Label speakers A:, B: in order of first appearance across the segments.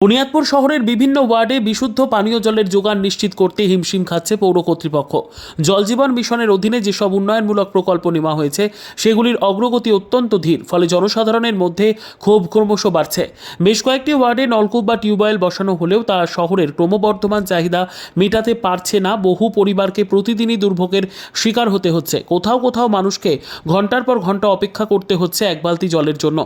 A: বুনিয়াদপুর শহরের বিভিন্ন ওয়ার্ডে বিশুদ্ধ পানীয় জলের যোগান নিশ্চিত করতে হিমশিম খাচ্ছে পৌর কর্তৃপক্ষ। জল জীবন মিশনের অধীনে যেসব উন্নয়নমূলক প্রকল্প নেওয়া হয়েছে সেগুলির অগ্রগতি অত্যন্ত ধীর, ফলে জনসাধারণের মধ্যে ক্ষোভ ক্রমশ বাড়ছে। বেশ কয়েকটি ওয়ার্ডে নলকূপ বা টিউবওয়েল বসানো হলেও তা শহরের ক্রমবর্ধমান চাহিদা মেটাতে পারছে না। বহু পরিবারকে প্রতিদিনই দুর্ভোগের শিকার হতে হচ্ছে। কোথাও কোথাও মানুষকে ঘন্টার পর ঘন্টা অপেক্ষা করতে হচ্ছে এক বালতি জলের জন্য।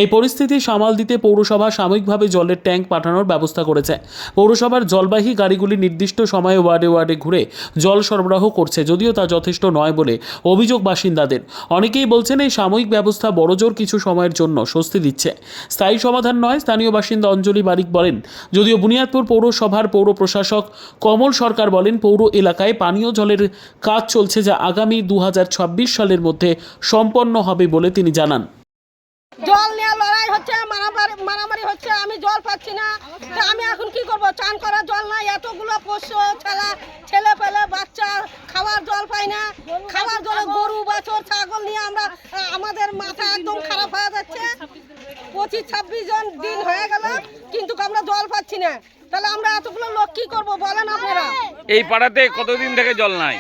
A: এই পরিস্থিতি সামাল দিতে পৌরসভা সাময়িকভাবে জলের ট্যাঙ্ক পাঠানোর ব্যবস্থা করেছে। পৌরসভার জলবাহী গাড়িগুলি নির্দিষ্ট সময়ে ওয়ার্ডে ওয়ার্ডে ঘুরে জল সরবরাহ করছে, যদিও তা যথেষ্ট নয় বলে অভিযোগ বাসিন্দাদের। অনেকেই বলছেন এই সাময়িক ব্যবস্থা বড়জোর কিছু সময়ের জন্য স্বস্তি দিচ্ছে, স্থায়ী সমাধান নয়। স্থানীয় বাসিন্দা অঞ্জলি বারিক বলেন, যদিও বুনিয়াদপুর পৌরসভার পৌর প্রশাসক কমল সরকার বলেন পৌর এলাকায় পানীয় জলের কাজ চলছে, যা আগামী 2026 সালের মধ্যে সম্পন্ন হবে বলে তিনি জানান।
B: জল নিয়ে লড়াই হচ্ছে, মারামারি হচ্ছে, আমি জল পাচ্ছি না। আমি এখন কি করব? চান করার জল নাই, এতগুলো পোষ্য ছেলে পেলে বাচ্চা খাওয়ার জল পাই না। খাওয়ার জলে গরু বাছুর ছাগল নিয়ে আমাদের মাথা একদম খারাপ হয়ে যাচ্ছে। 25-26 জন দিন হয়ে গেল কিন্তু আমরা জল পাচ্ছি না। তাহলে আমরা এতগুলো লোক কি করব বলেন আপনারা?
C: এই পাড়াতে কতদিন থেকে জল নাই?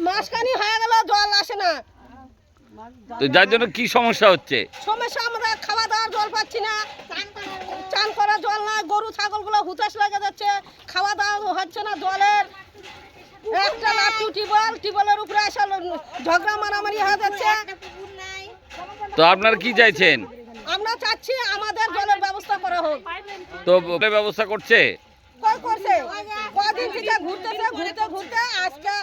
B: মাসখানি হয়ে গেল জল আসে না।
C: তো যার জন্য কি সমস্যা হচ্ছে?
B: সমস্যা, আমরা খাওয়া দাওয়ার জল পাচ্ছি না, চান করার জল নাই, গরু ছাগলগুলো হুতাশ লেগে যাচ্ছে, খাওয়া দাওয়া হচ্ছে না। জলের একটা লাট্টু টিউবওয়েলের উপরে এসে ঝগড়া মারামারি হয়ে যাচ্ছে।
C: তো আপনারা কি চাইছেন?
B: আমরা চাচ্ছি আমাদের জলের ব্যবস্থা করা হোক।
C: তো ব্যবস্থা করছে?
B: করছে, কদিন থেকে ঘুরতে আজকে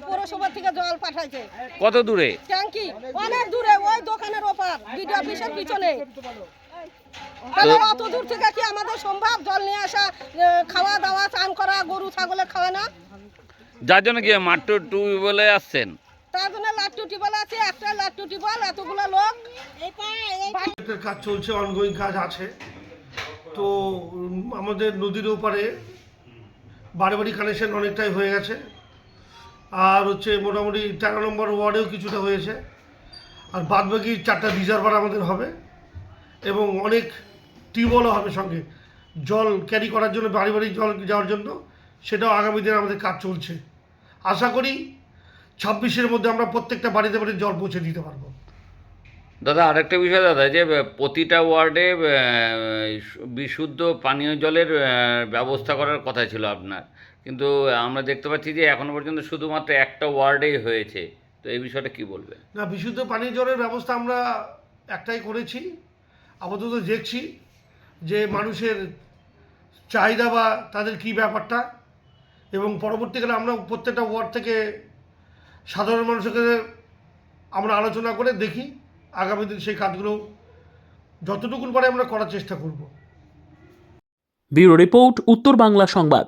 B: পৌরসভা থেকে জল পাঠাইছে।
C: কত দূরে?
B: ট্যাঙ্কি অনেক দূরে, ওই দোকানের ওপার বিডিও অফিসের পিছনে। অত দূর থেকে কি আমাদের সম্ভব জল নিয়ে আসা, খাওয়া দাওয়া চান করা, গরু ছাগলে খাওয়া না?
C: যার জন্য কি মাত্র টিউবওয়েলে আসছেন?
B: তার জন্য লাট্টু টিউবওয়েল আছে, একটা লাট্টু টিউবওয়েল, এতগুলো লোক
D: কাজ চলছে, অনগোয়িং কাজ আছে। তো আমাদের নদীর ওপারে বাড়ি কানেকশন অনেকটাই হয়ে গেছে, আর হচ্ছে মোটামুটি 13 নম্বর ওয়ার্ডেও কিছুটা হয়েছে, আর বাদবাকি 4টা রিজার্ভার আমাদের হবে এবং অনেক টিউবওয়েলও হবে সঙ্গে জল ক্যারি করার জন্য, বাড়ি জল যাওয়ার জন্য। সেটাও আগামী দিনে আমাদের কাজ চলছে। আশা করি 26-এর মধ্যে আমরা প্রত্যেকটা বাড়িতে জল পৌঁছে দিতে পারবো।
C: দাদা, আরেকটা বিষয় দাদা, যে প্রতিটা ওয়ার্ডে বিশুদ্ধ পানীয় জলের ব্যবস্থা করার কথা ছিল আপনার, কিন্তু আমরা দেখতে পাচ্ছি যে এখনো পর্যন্ত শুধুমাত্র একটা ওয়ার্ডেই হয়েছে। তো এই বিষয়টা কি বলবেন?
D: না, বিশুদ্ধ পানীয় জলের ব্যবস্থা আমরা একটাই করেছি। আপাতত দেখছি যে মানুষের চাহিদা বা তাদের কি ব্যাপারটা, এবং পরবর্তীকালে আমরা প্রত্যেকটা ওয়ার্ড থেকে সাধারণ মানুষকে আমরা আলোচনা করে দেখি আগামী দিন সেই কাজগুলো যতটুকু পারে আমরা করার চেষ্টা করব।
A: ব্যুরো রিপোর্ট, উত্তর বাংলা সংবাদ।